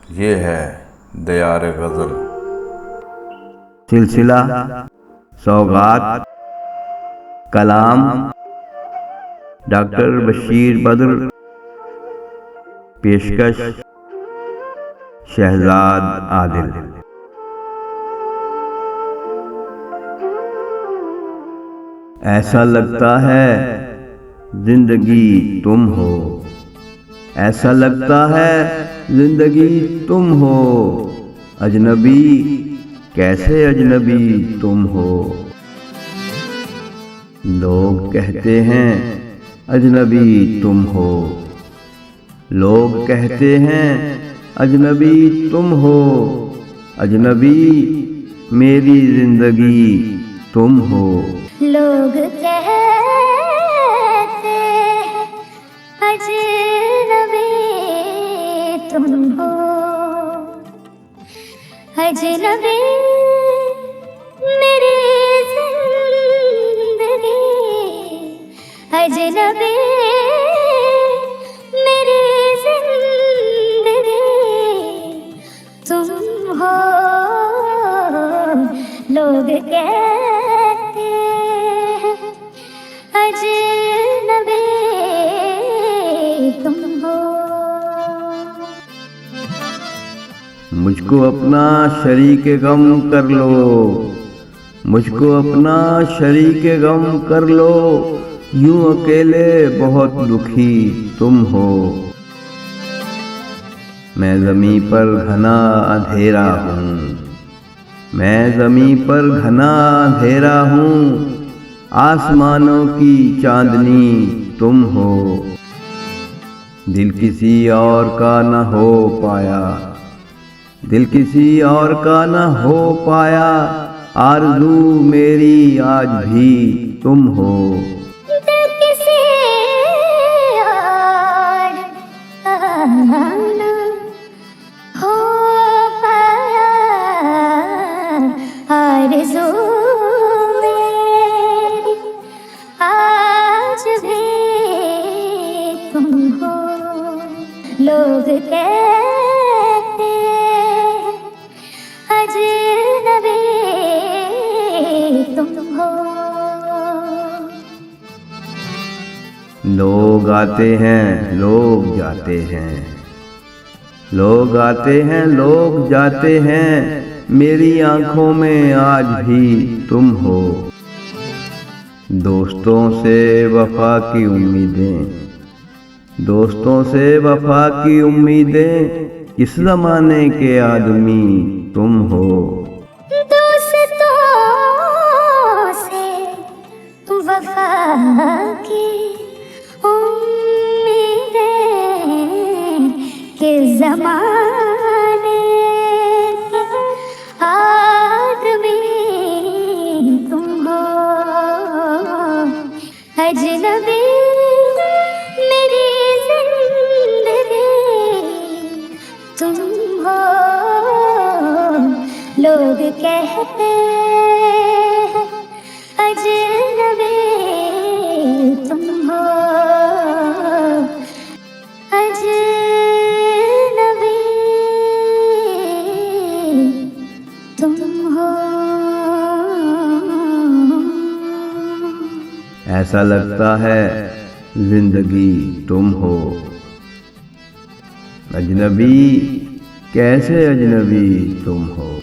ये है दयार गज़ल। सिलसिला सौगात कलाम डॉक्टर बशीर बद्र, पेशकश शहजाद आदिल। ऐसा लगता है जिंदगी तुम हो, ऐसा लगता है जिंदगी तुम हो, अजनबी कैसे अजनबी तुम हो। लोग कहते हैं अजनबी तुम हो, लोग कहते हैं अजनबी तुम हो, अजनबी मेरी जिंदगी तुम हो। लोग कहते हैं अजनबी तुम हो, अजनबी मेरी जिंदगी, अजनबी मेरी जिंदगी तुम हो। लोग कहते हैं अजनबी तुम हो। मुझको अपना शरीक गम कर लो, मुझको अपना शरीक गम कर लो, यूं अकेले बहुत दुखी तुम हो। मैं ज़मीं पर घना अंधेरा हूँ, मैं ज़मीं पर घना अंधेरा हूँ, आसमानों की चांदनी तुम हो। दिल किसी और का न हो पाया, दिल किसी और का न हो पाया, आरज़ू मेरी आज भी तुम हो। दिल किसी और का न हो पाया, आरज़ू मेरी आज भी तुम हो। लोग कहते हैं अजनबी तुम हो। लोग आते हैं लोग जाते हैं, लोग आते हैं लोग जाते हैं, मेरी आंखों में आज भी तुम हो। दोस्तों से वफा की उम्मीदें, दोस्तों से वफा की उम्मीदें, किस ज़माने के आदमी तुम हो। दोस्तों से वफा की उम्मीदें, किस ज़माने के आदमी तुम हो। अजनबी मेरी जिंदगी तुम हो। लोग कहते हैं अजनबी तुम हो, अजनबी तुम हो। ऐसा लगता है जिंदगी तुम हो, अजनबी कैसे अजनबी तुम हो।